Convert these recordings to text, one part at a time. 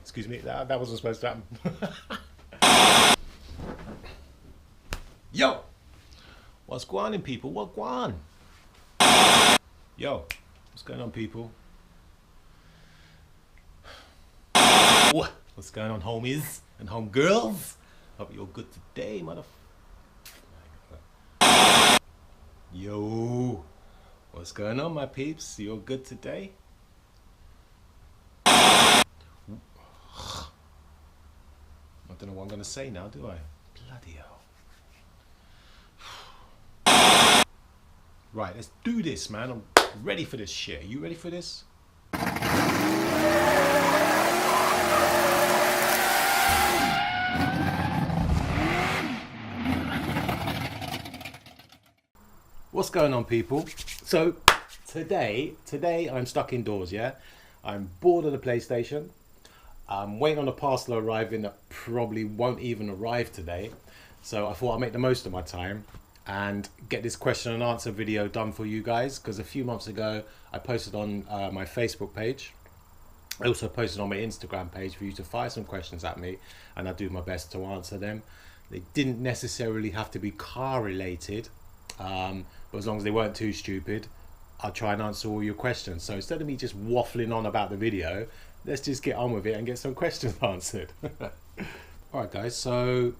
Excuse me, that wasn't supposed to happen. Yo! What's going on, people? What going on? Yo, what's going on, people? What's going on, homies and homegirls? Hope you're good today, Yo, what's going on, my peeps? You're good today? I don't know what I'm going to say now, do I? Bloody hell. Right, let's do this, man. I'm ready for this shit. Are you ready for this? What's going on, people? So today I'm stuck indoors, yeah? I'm bored of the PlayStation. I'm waiting on a parcel arriving that probably won't even arrive today. So I thought I'd make the most of my time and get this question and answer video done for you guys, because a few months ago I posted on my Facebook page. I also posted on my Instagram page for you to fire some questions at me, and I do my best to answer them. They didn't necessarily have to be car related, but as long as they weren't too stupid, I'll try and answer all your questions. So instead of me just waffling on about the video, let's just get on with it and get some questions answered. Alright guys, so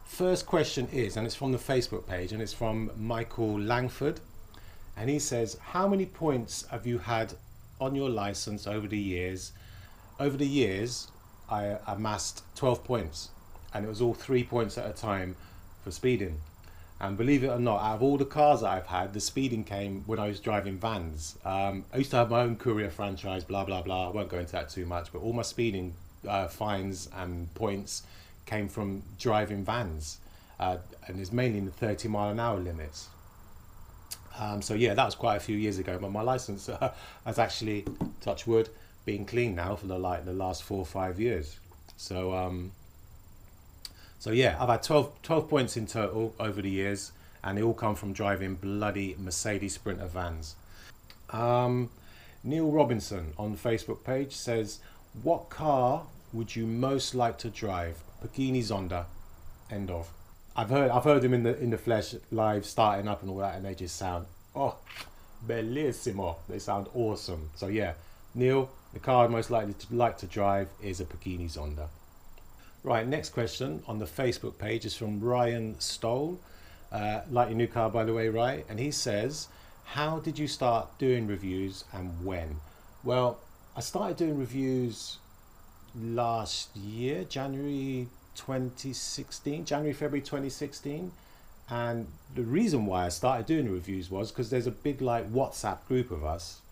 first question is, and it's from the Facebook page, and it's from Michael Langford, and he says, how many points have you had on your license over the years? Over the years I amassed 12 points, and it was all 3 points at a time for speeding. And believe it or not, out of all the cars that I've had, the speeding came when I was driving vans. I used to have my own courier franchise, blah, blah, blah. I won't go into that too much, but all my speeding fines and points came from driving vans. And it's mainly in the 30-mile-an-hour limits. So yeah, that was quite a few years ago, but my license has actually, touch wood, been clean now for the last 4 or 5 years. So yeah, I've had 12 points in total over the years, and they all come from driving bloody Mercedes Sprinter vans. Neil Robinson on the Facebook page says, what car would you most like to drive? Pagani Zonda. End of. I've heard them in the flesh live, starting up and all that, and they just sound, oh, bellissimo. They sound awesome. So yeah, Neil, the car I'd most likely to like to drive is a Pagani Zonda. Right, next question on the Facebook page is from Ryan Stoll. Like your new car, by the way, right? And he says, how did you start doing reviews and when? Well, I started doing reviews last year, February 2016. And the reason why I started doing the reviews was because there's a big WhatsApp group of us.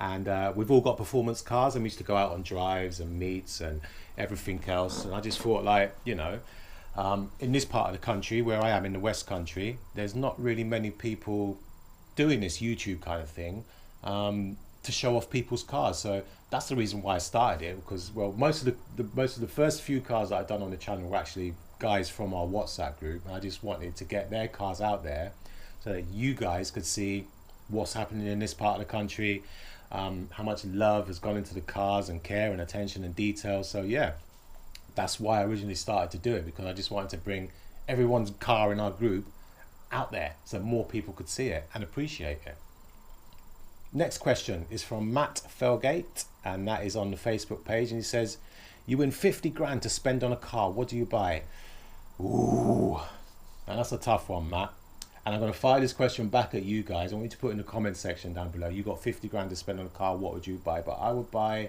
And we've all got performance cars, and we used to go out on drives and meets and everything else. And I just thought, in this part of the country where I am in the West Country, there's not really many people doing this YouTube kind of thing to show off people's cars. So that's the reason why I started it, because well, most of the first few cars that I've done on the channel were actually guys from our WhatsApp group, and I just wanted to get their cars out there so that you guys could see what's happening in this part of the country. How much love has gone into the cars and care and attention and detail. So yeah, that's why I originally started to do it, because I just wanted to bring everyone's car in our group out there so more people could see it and appreciate it. Next question is from Matt Fairgate, and that is on the Facebook page, and he says, you win 50 grand to spend on a car, what do you buy? Ooh, and that's a tough one, Matt. And I'm going to fire this question back at you guys. I want you to put in the comment section down below. You got 50 grand to spend on a car, what would you buy? But I would buy,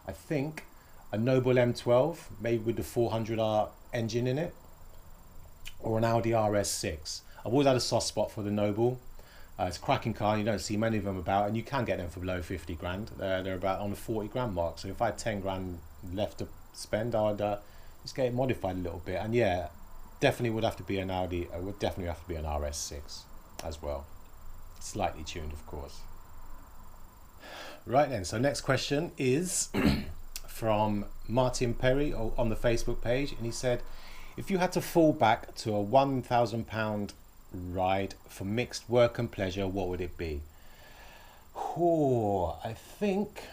I think, a Noble M12, maybe with the 400R engine in it, or an Audi RS6. I've always had a soft spot for the Noble. It's a cracking car, and you don't see many of them about, and you can get them for below 50 grand. They're about on the 40 grand mark. So if I had 10 grand left to spend, I'd just get it modified a little bit. And yeah, definitely would have to be an Audi. It would definitely have to be an RS6 as well. Slightly tuned, of course. Right then, so next question is from Martin Perry on the Facebook page, and he said, if you had to fall back to a £1,000 ride for mixed work and pleasure, what would it be? Oh, I think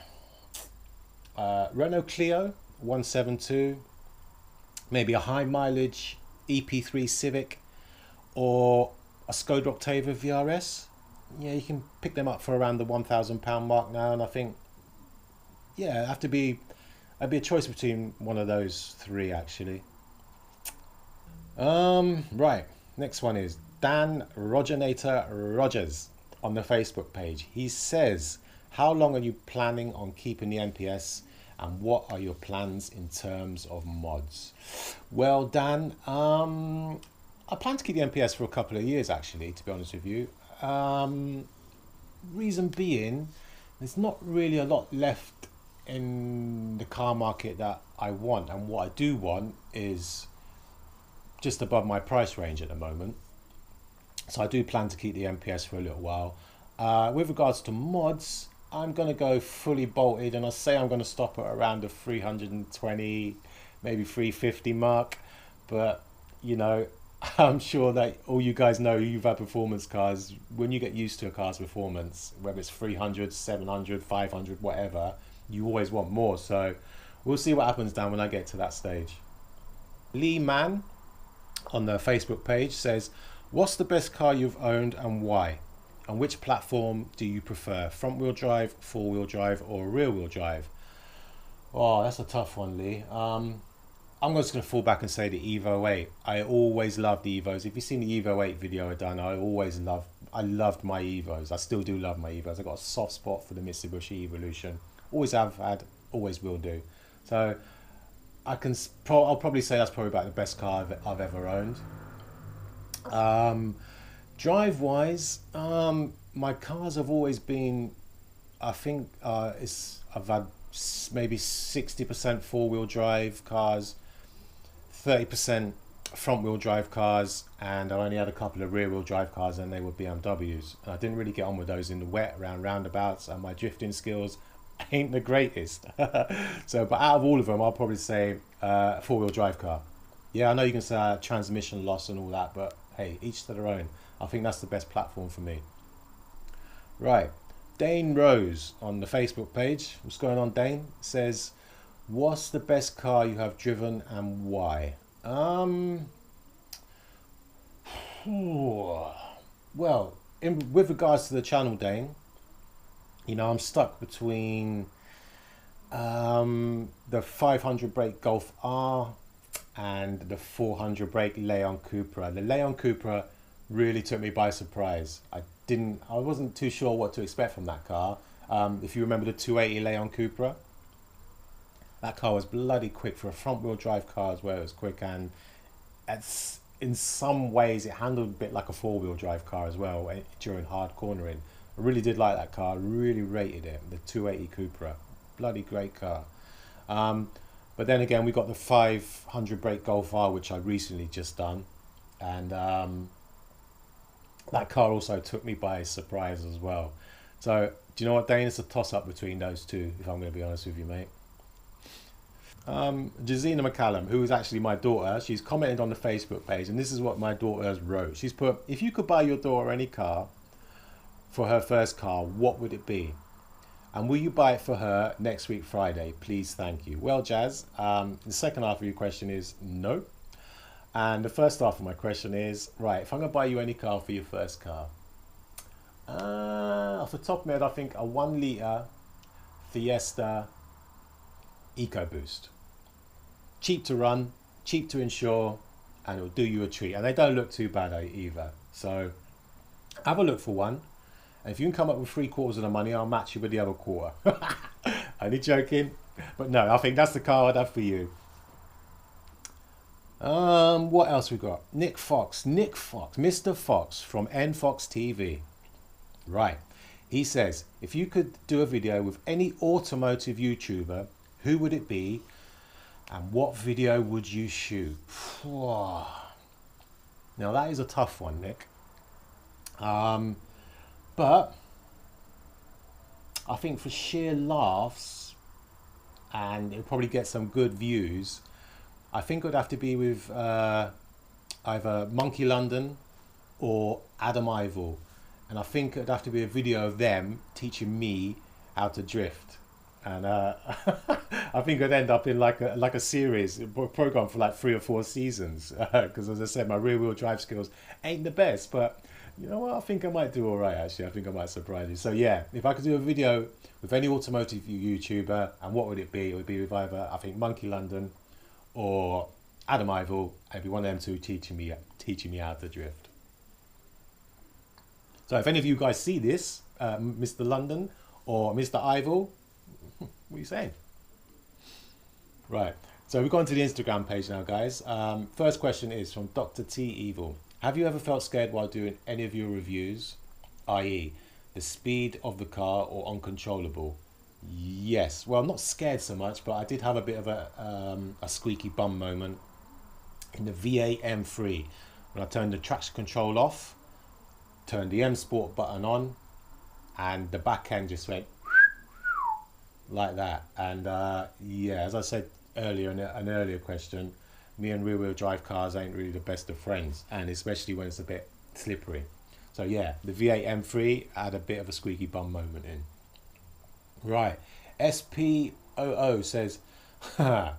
Renault Clio 172, maybe a high mileage EP3 Civic, or a Skoda Octavia VRS. Yeah, you can pick them up for around the £1,000 mark now, and I think, yeah, it'd be a choice between one of those three actually. Right. Next one is Dan Rogernator Rogers on the Facebook page. He says, "How long are you planning on keeping the NPS, and what are your plans in terms of mods?" Well, Dan, I plan to keep the NPS for a couple of years actually, to be honest with you. Reason being, there's not really a lot left in the car market that I want, and what I do want is just above my price range at the moment. So I do plan to keep the MPS for a little while. With regards to mods, I'm going to go fully bolted, and I say I'm going to stop at around the 320, maybe 350 mark. But, you know, I'm sure that all you guys know, you've had performance cars, when you get used to a car's performance, whether it's 300, 700, 500, whatever, you always want more. So we'll see what happens down when I get to that stage. Lee Mann on the Facebook page says, "What's the best car you've owned and why? And which platform do you prefer? Front wheel drive, four wheel drive, or rear wheel drive?" Oh, that's a tough one, Lee. I'm just going to fall back and say the Evo 8. I always loved the Evos. If you've seen the Evo 8 video I done, I loved my Evos. I still do love my Evos. I got a soft spot for the Mitsubishi Evolution. Always have had, always will do. So I'll probably say that's probably about the best car I've ever owned. Drive wise, my cars have always been, I think I've had maybe 60% four-wheel drive cars, 30% front-wheel drive cars, and I only had a couple of rear-wheel drive cars, and they were BMWs. And I didn't really get on with those in the wet around roundabouts, and my drifting skills ain't the greatest. So, but out of all of them, I'll probably say a four-wheel drive car. Yeah, I know you can say transmission loss and all that, but hey, each to their own. I think that's the best platform for me. Right. Dane Rose on the Facebook page, what's going on, Dane, says, "What's the best car you have driven and why?" Well, with regards to the channel, Dane, you know, I'm stuck between the 500 brake Golf R and the 400 brake Leon Cupra. The Leon Cupra really took me by surprise. I wasn't too sure what to expect from that car. If you remember the 280 Leon Cupra, that car was bloody quick for a front wheel drive car as well. It was quick, and in some ways it handled a bit like a four wheel drive car as well during hard cornering. I really did like that car. I really rated it, the 280 Cupra. Bloody great car. But then again, we got the 500 brake Golf R, which I recently just done, and that car also took me by surprise as well. So, do you know what, Dane? It's a toss-up between those two, if I'm going to be honest with you, mate. Jazina McCallum, who is actually my daughter, she's commented on the Facebook page, and this is what my daughter has wrote. She's put, "If you could buy your daughter any car for her first car, what would it be? And will you buy it for her next week Friday? Please, thank you." Well, Jazz, the second half of your question is no. And the first half of my question is, right, if I'm going to buy you any car for your first car, off the top of my head, I think a 1 litre Fiesta EcoBoost. Cheap to run, cheap to insure, and it'll do you a treat. And they don't look too bad either. So have a look for one. And if you can come up with 3/4 of the money, I'll match you with the other quarter. Only joking. But no, I think that's the car I'd have for you. What else we got? Nick Fox, Mr. Fox from NFox TV. Right. He says, "If you could do a video with any automotive YouTuber, who would it be? And what video would you shoot?" Now that is a tough one, Nick. But I think for sheer laughs, and it'll probably get some good views, I think it would have to be with either Monkey London or Adam Ivor. And I think it'd have to be a video of them teaching me how to drift. and I think I'd end up in like a series, a program for like 3 or 4 seasons. Because as I said, my rear wheel drive skills ain't the best, but you know what? I think I might do all right. Actually, I think I might surprise you. So yeah, if I could do a video with any automotive YouTuber, and what would it be? It would be with either, I think, Monkey London or Adam Ivel. It'd be one of them two teaching me how to drift. So if any of you guys see this, Mr. London or Mr. Ivel, what are you saying? Right. So we've gone to the Instagram page now, guys. First question is from Dr. T Evil. Have you ever felt scared while doing any of your reviews, i.e. the speed of the car or uncontrollable? Yes. Well, I'm not scared so much, but I did have a bit of a squeaky bum moment in the V8 M3 when I turned the traction control off, turned the M Sport button on, and the back end just went like that. And yeah, as I said earlier in an earlier question, me and rear wheel drive cars ain't really the best of friends, and especially when it's a bit slippery. So yeah, the V8 M3 had a bit of a squeaky bum moment in. Right, SPOO says, how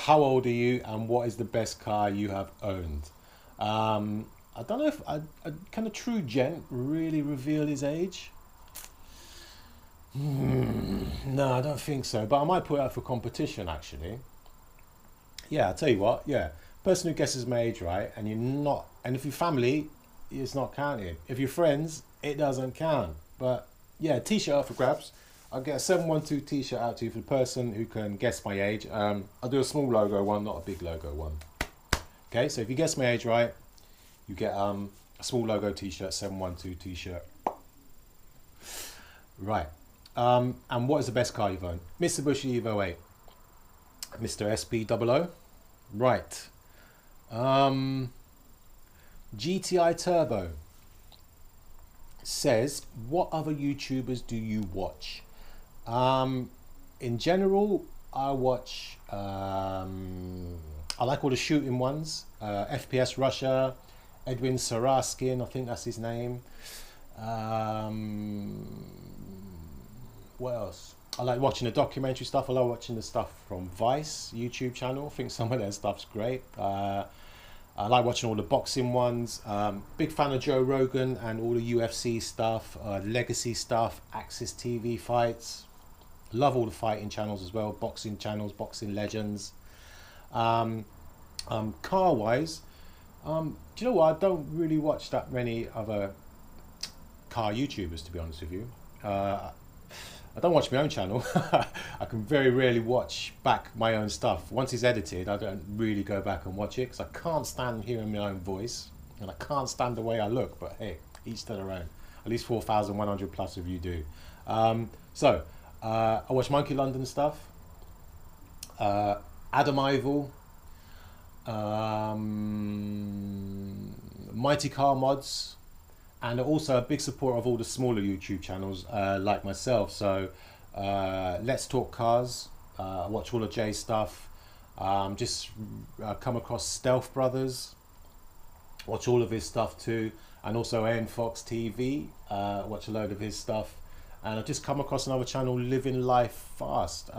old are you and what is the best car you have owned? I don't know if can a true gent really reveal his age? No, I don't think so, but I might put it out for competition actually. Yeah, I'll tell you what, yeah. Person who guesses my age right, and you're not, and if you're family, it's not counted. If you're friends, it doesn't count. But yeah, t-shirt up for grabs. I'll get a 712 t-shirt out to you for the person who can guess my age. I'll do a small logo one, not a big logo one. Okay, so if you guess my age right, you get a small logo t-shirt, 712 t-shirt. Right. And what is the best car you've owned? Mitsubishi Evo 8. Mr. SB00. Right. GTI Turbo says, what other YouTubers do you watch? In general, I watch, I like all the shooting ones. FPS Russia, Edwin Saraskin, I think that's his name. What else? I like watching the documentary stuff. I love watching the stuff from Vice YouTube channel. I think some of their stuff's great. I like watching all the boxing ones. Big fan of Joe Rogan and all the UFC stuff, legacy stuff, Axis TV fights. Love all the fighting channels as well, boxing channels, boxing legends. Car wise, do you know what? I don't really watch that many other car YouTubers, to be honest with you. I don't watch my own channel. I can very rarely watch back my own stuff. Once it's edited, I don't really go back and watch it because I can't stand hearing my own voice and I can't stand the way I look. But hey, each to their own. At least 4,100 plus of you do. So I watch Monkey London stuff, Adam Ivel, Mighty Car Mods, and also a big supporter of all the smaller YouTube channels like myself. So Let's Talk Cars, I watch all of Jay's stuff, just come across Stealth Brothers, watch all of his stuff too, and also Ian Fox TV, watch a load of his stuff. And I've just come across another channel, Living Life Fast.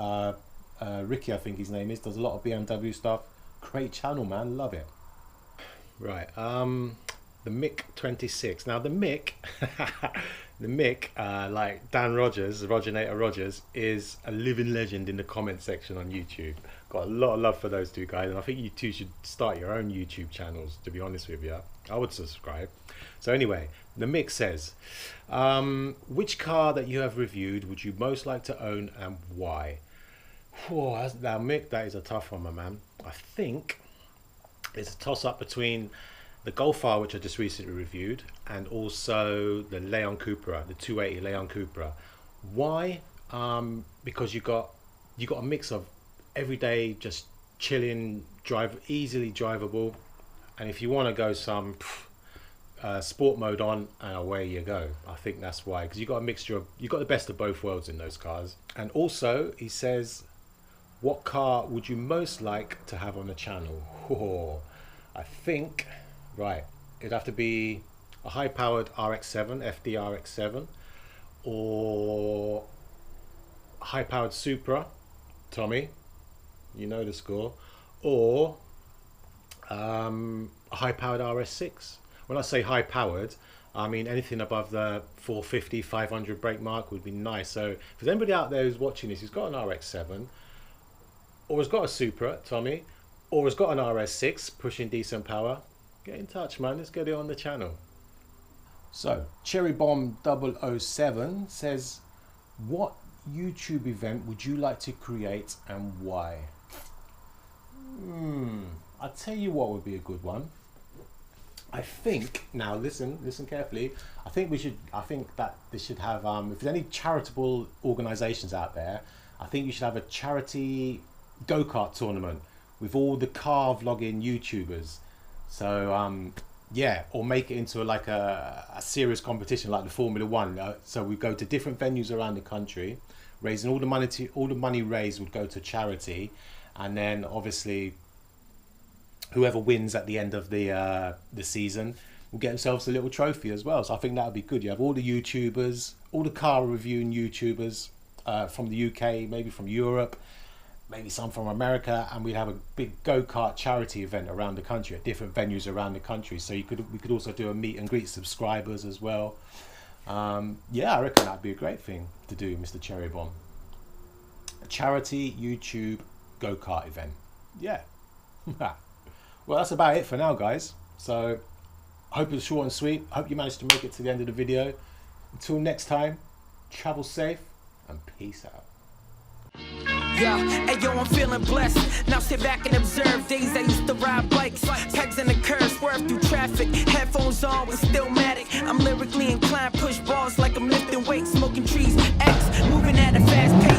Ricky, I think his name is, does a lot of BMW stuff. Great channel, man, love it. Right, the Mick 26. Now the Mick, the Mick, like Dan Rogers, Rogernator Rogers, is a living legend in the comment section on YouTube. Got a lot of love for those two guys, and I think you two should start your own YouTube channels, to be honest with you. I would subscribe. So anyway, the Mick says, which car that you have reviewed would you most like to own and why? Whoa, now Mick, that is a tough one, my man. I think it's a toss-up between the Golf R, which I just recently reviewed, and also the Leon Cupra, the 280 Leon Cupra. Why? Because you got a mix of everyday, just chilling, easily drivable, and if you want to go some sport mode on, and away you go. I think that's why, because you got a mixture of, you got the best of both worlds in those cars. And also, he says, what car would you most like to have on the channel? Oh, I think, right, it'd have to be a high-powered RX-7, FD RX-7, or high-powered Supra, Tommy, you know the score, or a high-powered RS6. When I say high-powered, I mean anything above the 450, 500 brake mark would be nice. So if there's anybody out there who's watching this who's got an RX-7, or has got a Supra, Tommy, or has got an RS6 pushing decent power, get in touch, man. Let's get it on the channel. So Cherry Bomb 007 says, what YouTube event would you like to create and why? I'll tell you what would be a good one. I think, now listen carefully, I think that this should have, if there's any charitable organisations out there, I think you should have a charity go-kart tournament with all the car vlogging YouTubers. So yeah, or make it into like a serious competition like the Formula One. So we go to different venues around the country, raising all the money raised would go to charity, and then obviously whoever wins at the end of the season will get themselves a little trophy as well. So I think that would be good. You have all the YouTubers, all the car reviewing YouTubers from the UK, maybe from Europe, maybe some from America, and we'd have a big go-kart charity event around the country at different venues around the country. So we could also do a meet and greet subscribers as well. Yeah, I reckon that'd be a great thing to do, Mr. Cherry Bomb. A charity YouTube go-kart event. Yeah. Well, that's about it for now, guys. So I hope it's short and sweet. I hope you managed to make it to the end of the video. Until next time, travel safe and peace out. Yeah, hey yo, I'm feeling blessed. Now sit back and observe days I used to ride bikes. Pegs in the curb, swerve through traffic. Headphones on with Stillmatic. I'm lyrically inclined, push balls like I'm lifting weights, smoking trees. X, moving at a fast pace.